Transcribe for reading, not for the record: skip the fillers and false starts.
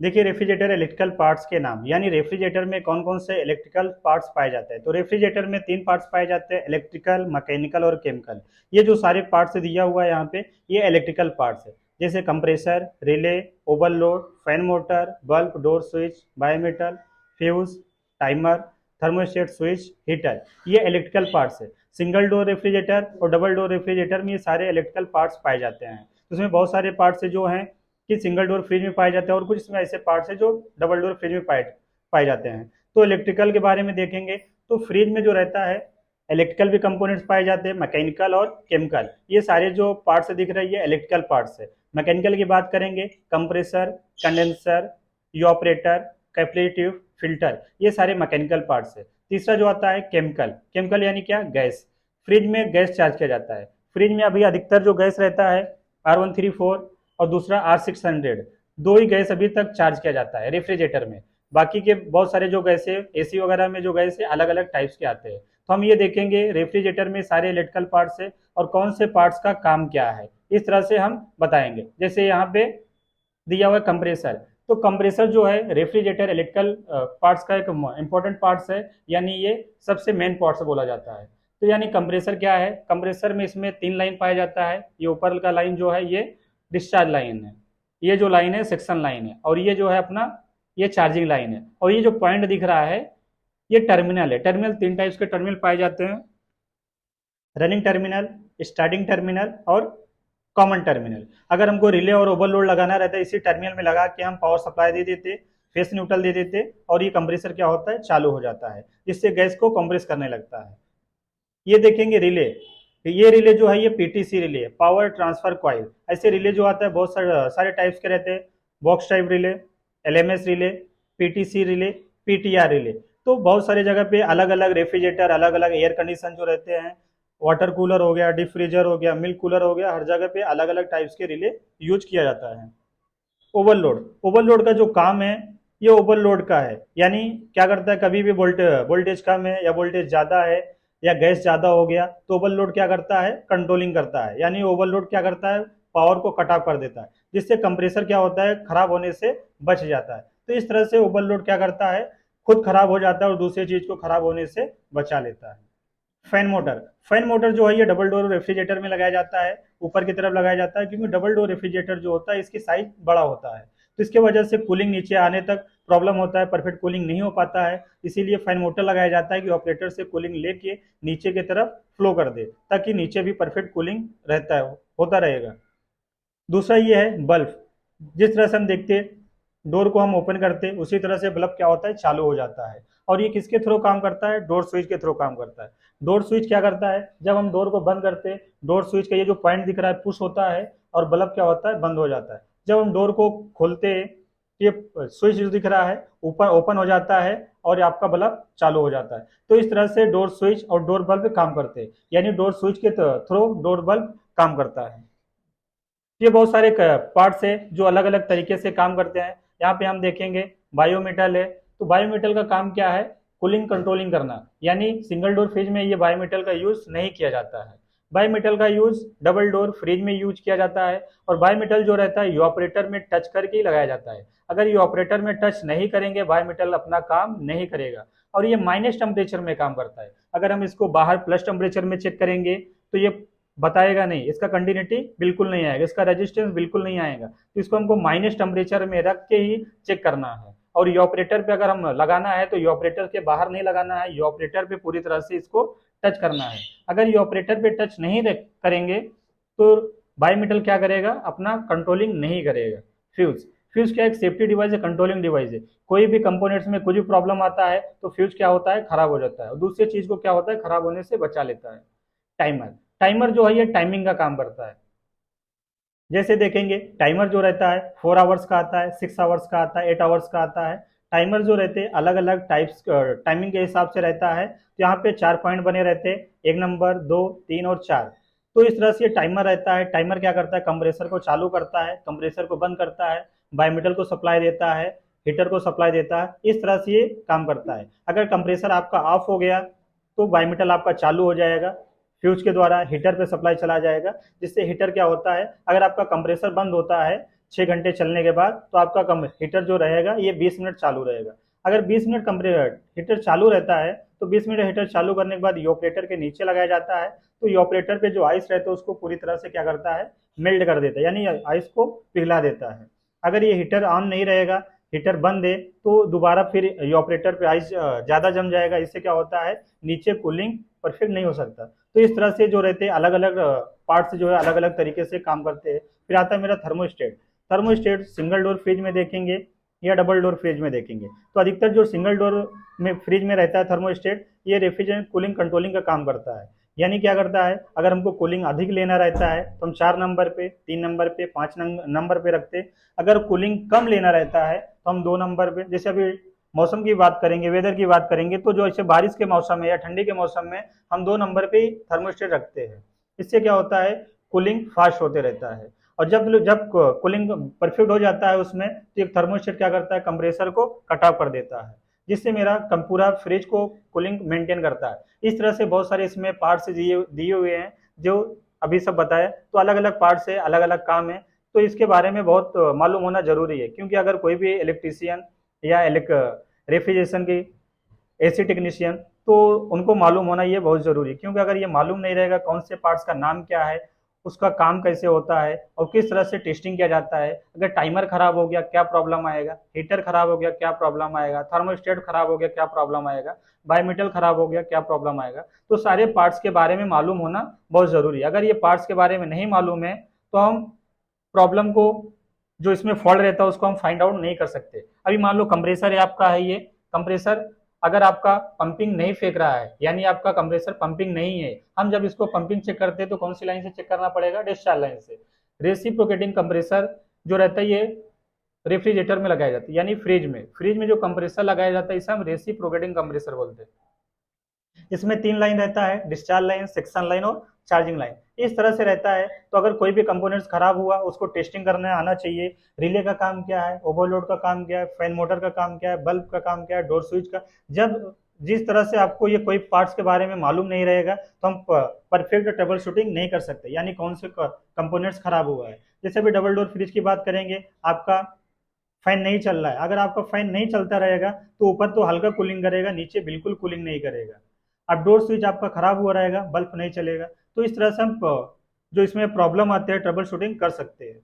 देखिए refrigerator electrical parts के नाम, यानी रेफ्रिजरेटर में कौन कौन से इलेक्ट्रिकल पार्ट्स पाए जाते हैं। तो रेफ्रिजरेटर में तीन पार्ट्स पाए जाते हैं, इलेक्ट्रिकल, मैकेनिकल और केमिकल। ये जो सारे पार्ट्स दिया हुआ है यहाँ पे, ये इलेक्ट्रिकल पार्ट्स है। जैसे compressor, relay, overload, fan motor, bulb, door switch, biometer, fuse, timer, thermostat switch, heater, ये इलेक्ट्रिकल पार्ट्स है। सिंगल डोर रेफ्रिजरेटर और डबल डोर रेफ्रिजरेटर में ये सारे इलेक्ट्रिकल पार्ट्स पाए जाते हैं। तो इसमें बहुत सारे पार्ट्स जो हैं कि सिंगल डोर फ्रिज में पाए जाते हैं, और कुछ इसमें ऐसे पार्ट्स हैं जो डबल डोर फ्रिज में पाए जाते हैं। तो इलेक्ट्रिकल के बारे में देखेंगे तो फ्रिज में जो रहता है इलेक्ट्रिकल भी कंपोनेंट्स पाए जाते हैं, मैकेनिकल और केमिकल। ये सारे जो पार्ट्स दिख रहे हैं ये इलेक्ट्रिकल पार्ट्स है। मैकेनिकल की बात करेंगे, compressor, condenser, evaporator, capacitive, filter, ये सारे मैकेनिकल पार्ट्स है। तीसरा जो आता है केमिकल। केमिकल यानी क्या? गैस। फ्रिज में गैस चार्ज किया जाता है। फ्रिज में अभी अधिकतर जो गैस रहता है R134 और दूसरा R600, दो ही गैस अभी तक चार्ज किया जाता है रेफ्रिजरेटर में। बाकी के बहुत सारे जो गैस है, एसी वगैरह में जो गैस है अलग अलग टाइप्स के आते हैं। तो हम ये देखेंगे रेफ्रिजरेटर में सारे इलेक्ट्रिकल पार्ट्स है और कौन से पार्ट्स का काम क्या है, इस तरह से हम बताएंगे। जैसे यहाँ पे दिया हुआ है कंप्रेसर। तो कंप्रेसर जो है रेफ्रिजरेटर इलेक्ट्रिकल पार्ट्स का एक इंपॉर्टेंट पार्ट्स है, यानी ये सबसे मेन पार्ट्स बोला जाता है। तो यानी कंप्रेसर क्या है? कंप्रेसर में इसमें तीन लाइन पाया जाता है। ये ऊपर का लाइन जो है ये डिस्चार्ज लाइन है, ये जो लाइन है सेक्शन लाइन है, और ये जो है अपना ये चार्जिंग लाइन है, और ये जो पॉइंट दिख रहा है ये टर्मिनल है। टर्मिनल तीन टाइप्स के टर्मिनल पाए जाते हैं, रनिंग टर्मिनल, स्टार्टिंग टर्मिनल और कॉमन टर्मिनल। अगर हमको रिले और ओवरलोड लगाना रहता है, इसी टर्मिनल में लगा के हम पावर सप्लाई दे देते, फेस न्यूट्रल दे देते, और ये कंप्रेसर क्या होता है? चालू हो जाता है, जिससे गैस को कंप्रेस करने लगता है। ये देखेंगे रिले। ये रिले जो है ये PTC relay, power transfer coil. ऐसे रिले जो आता है बहुत सारे टाइप्स के रहते हैं, box type relay, LMS relay, PTC relay, PTR relay. तो बहुत सारे जगह पे अलग अलग रेफ्रिजरेटर, अलग अलग एयर कंडीशन जो रहते हैं, वाटर कूलर हो गया, डीप फ्रीजर हो गया, मिल्क कूलर हो गया, हर जगह पे अलग अलग टाइप्स के रिले यूज किया जाता है। ओवरलोड। ओवरलोड का जो काम है ये ओवरलोड का है, यानी क्या करता है, कभी भी वोल्टेज कम है या वोल्टेज ज़्यादा है या गैस ज़्यादा हो गया तो ओवरलोड क्या करता है? कंट्रोलिंग करता है। यानी ओवरलोड क्या करता है? पावर को कट ऑफ कर देता है, जिससे कंप्रेसर क्या होता है? खराब होने से बच जाता है। तो इस तरह से ओवरलोड क्या करता है? खुद खराब हो जाता है और दूसरी चीज को खराब होने से बचा लेता है। Fan motor. फैन मोटर जो है ये डबल डोर रेफ्रिजरेटर में लगाया जाता है, ऊपर की तरफ लगाया जाता है, क्योंकि डबल डोर रेफ्रिजरेटर जो होता है इसकी साइज बड़ा होता है, तो इसके वजह से कूलिंग नीचे आने तक प्रॉब्लम होता है, परफेक्ट कूलिंग नहीं हो पाता है। इसीलिए फैन मोटर लगाया जाता है कि ऑपरेटर से कूलिंग लेके नीचे की तरफ फ्लो कर दे, ताकि नीचे भी परफेक्ट कूलिंग रहता है, होता रहेगा। दूसरा ये है बल्ब। जिस तरह से हम देखते हैं डोर को हम ओपन करते हैं, उसी तरह से बल्ब क्या होता है? चालू हो जाता है। और ये किसके थ्रू काम करता है? डोर स्विच के थ्रू काम करता है। डोर स्विच क्या करता है? जब हम डोर को बंद करते हैं, डोर स्विच का ये जो पॉइंट दिख रहा है पुश होता है और बल्ब क्या होता है? बंद हो जाता है। जब हम डोर को खोलते हैं, ये स्विच जो दिख रहा है ऊपर ओपन हो जाता है और आपका बल्ब चालू हो जाता है। तो इस तरह से डोर स्विच और डोर बल्ब काम करते हैं, यानी डोर स्विच के थ्रू डोर बल्ब काम करता है। ये बहुत सारे पार्ट्स है जो अलग अलग तरीके से काम करते हैं। यहाँ पे हम देखेंगे बायोमेटल है। तो बायोमेटल का काम क्या है? कूलिंग कंट्रोलिंग करना, यानी सिंगल डोर फ्रिज में ये बायोमेटल का यूज नहीं किया जाता है। बायोमेटल का यूज डबल डोर फ्रिज में यूज किया जाता है। और बायोमेटल जो रहता है इवापोरेटर में टच करके ही लगाया जाता है। अगर इवापोरेटर में टच नहीं करेंगे बायोमेटल अपना काम नहीं करेगा, और ये माइनस टेम्परेचर में काम करता है। अगर हम इसको बाहर प्लस टेम्परेचर में चेक करेंगे तो ये बताएगा नहीं, इसका कंटिन्यूटी बिल्कुल नहीं आएगा, इसका रेजिस्टेंस बिल्कुल नहीं आएगा। तो इसको हमको माइनस टेम्परेचर में रख के ही चेक करना है। और ये ऑपरेटर पे अगर हम लगाना है तो ये ऑपरेटर के बाहर नहीं लगाना है, ये ऑपरेटर पे पूरी तरह से इसको टच करना है। अगर ये ऑपरेटर पे टच नहीं करेंगे तो बायोमेटल क्या करेगा? अपना कंट्रोलिंग नहीं करेगा। फ्यूज। फ्यूज क्या एक सेफ्टी डिवाइस है, कंट्रोलिंग डिवाइस है। कोई भी कंपोनेंट्स में कुछ भी प्रॉब्लम आता है तो फ्यूज क्या होता है? खराब हो जाता है, और दूसरी चीज को क्या होता है? खराब होने से बचा लेता है। टाइमर। टाइमर जो है ये टाइमिंग का काम करता है। जैसे देखेंगे टाइमर जो रहता है 4 आवर्स का आता है, 6 आवर्स का आता है, 8 आवर्स का आता है। टाइमर जो रहते हैं अलग अलग टाइप्स टाइमिंग के हिसाब से रहता है। तो यहाँ पे 4 पॉइंट बने रहते हैं, 1 नंबर, 2, 3 और 4। तो इस तरह से ये टाइमर रहता है। टाइमर क्या करता है? कंप्रेसर को चालू करता है, कंप्रेसर को बंद करता है, बायोमीटर को सप्लाई देता है, हीटर को सप्लाई देता है। इस तरह से ये काम करता है। अगर कंप्रेसर आपका ऑफ हो गया तो बायोमीटर आपका चालू हो जाएगा, फ्यूज के द्वारा हीटर पे सप्लाई चला जाएगा, जिससे हीटर क्या होता है? अगर आपका कंप्रेसर बंद होता है 6 घंटे चलने के बाद, तो आपका कम हीटर जो रहेगा ये 20 मिनट चालू रहेगा। अगर 20 मिनट हीटर चालू रहता है तो 20 मिनट हीटर चालू करने के बाद ये ऑपरेटर के नीचे लगाया जाता है, तो ये ऑपरेटर पे जो आइस रहता है उसको पूरी तरह से क्या करता है, मेल्ट कर देता है, यानी आइस को पिघला देता है। अगर ये हीटर ऑन नहीं रहेगा, हीटर बंद है, तो दोबारा फिर ये ऑपरेटर पे आइस ज़्यादा जम जाएगा, इससे क्या होता है नीचे कूलिंग परफेक्ट नहीं हो सकता। तो इस तरह से जो रहते हैं अलग अलग पार्ट्स जो है अलग अलग तरीके से काम करते हैं। फिर आता है मेरा thermostat. Thermostat single door fridge में देखेंगे या डबल डोर फ्रिज में देखेंगे, तो अधिकतर जो सिंगल डोर में फ्रिज में रहता है थर्मोस्टेट, ये रेफ्रिजरेंट कूलिंग कंट्रोलिंग का काम करता है। यानी क्या करता है, अगर हमको कूलिंग अधिक लेना रहता है तो हम 4 नंबर पे, 3 नंबर पे, 5 नंबर पे रखते हैं। अगर कूलिंग कम लेना रहता है तो हम 2 नंबर पे, जैसे अभी मौसम की बात करेंगे, वेदर की बात करेंगे, तो जो ऐसे बारिश के मौसम में या ठंडी के मौसम में हम 2 नंबर पे ही थर्मोस्टेट रखते हैं। इससे क्या होता है, कूलिंग फास्ट होते रहता है। और जब जब कूलिंग परफेक्ट हो जाता है उसमें, तो एक थर्मोस्टेट क्या करता है, कंप्रेसर को कट ऑफ कर देता है, जिससे मेरा पूरा फ्रिज को कूलिंग मेंटेन करता है। इस तरह से बहुत सारे इसमें पार्ट्स दिए हुए हैं जो अभी सब बताया, तो अलग अलग पार्ट्स है, अलग अलग काम है, तो इसके बारे में बहुत मालूम होना जरूरी है, क्योंकि अगर कोई भी इलेक्ट्रीशियन या रेफ्रिजरेशन की एसी टेक्नीशियन, तो उनको मालूम होना ये बहुत जरूरी है, क्योंकि अगर ये मालूम नहीं रहेगा कौन से पार्ट्स का नाम क्या है, उसका काम कैसे होता है और किस तरह से टेस्टिंग किया जाता है, अगर टाइमर खराब हो गया क्या प्रॉब्लम आएगा, हीटर खराब हो गया क्या प्रॉब्लम आएगा, थर्मोस्टेट खराब हो गया क्या प्रॉब्लम आएगा, बायोमीटर खराब हो गया क्या प्रॉब्लम आएगा, तो सारे पार्ट्स के बारे में मालूम होना बहुत जरूरी है। अगर ये पार्ट्स के बारे में नहीं मालूम है तो हम प्रॉब्लम को, जो इसमें फॉल्ट रहता है उसको हम फाइंड आउट नहीं कर सकते। अभी मान लो कंप्रेसर है आपका, है ये कंप्रेसर, अगर आपका पंपिंग नहीं फेंक रहा है, यानी आपका कंप्रेसर पंपिंग नहीं है, हम जब इसको पंपिंग चेक करते हैं तो कौन सी लाइन से चेक करना पड़ेगा, डिस्चार्ज लाइन से। रेसिप्रोकेटिंग कंप्रेसर जो रहता है ये रेफ्रिजरेटर में लगाया जाता है, यानी फ्रिज में जो कंप्रेसर लगाया जाता है इसे हम रेसिप्रोकेटिंग कंप्रेसर बोलते हैं। इसमें 3 लाइन रहता है, डिस्चार्ज लाइन, सेक्शन लाइन और चार्जिंग लाइन, इस तरह से रहता है। तो अगर कोई भी कंपोनेंट्स खराब हुआ उसको टेस्टिंग करने आना चाहिए। रिले का काम क्या है, ओवरलोड का काम क्या है, फैन मोटर का काम क्या है, बल्ब का काम क्या है, डोर स्विच का, जब जिस तरह से आपको ये कोई पार्ट्स के बारे में मालूम नहीं रहेगा तो हम परफेक्ट ट्रबल शूटिंग नहीं कर सकते, यानी कौन से कंपोनेंट्स खराब हुआ है। जैसे अभी डबल डोर फ्रिज की बात करेंगे, आपका फैन नहीं चल रहा है, अगर आपका फैन नहीं चलता रहेगा तो ऊपर तो हल्का कूलिंग करेगा, नीचे बिल्कुल कूलिंग नहीं करेगा। अब डोर स्विच आपका खराब हुआ रहेगा, बल्ब नहीं चलेगा। तो इस तरह से हम जो इसमें प्रॉब्लम आते हैं ट्रबल शूटिंग कर सकते हैं।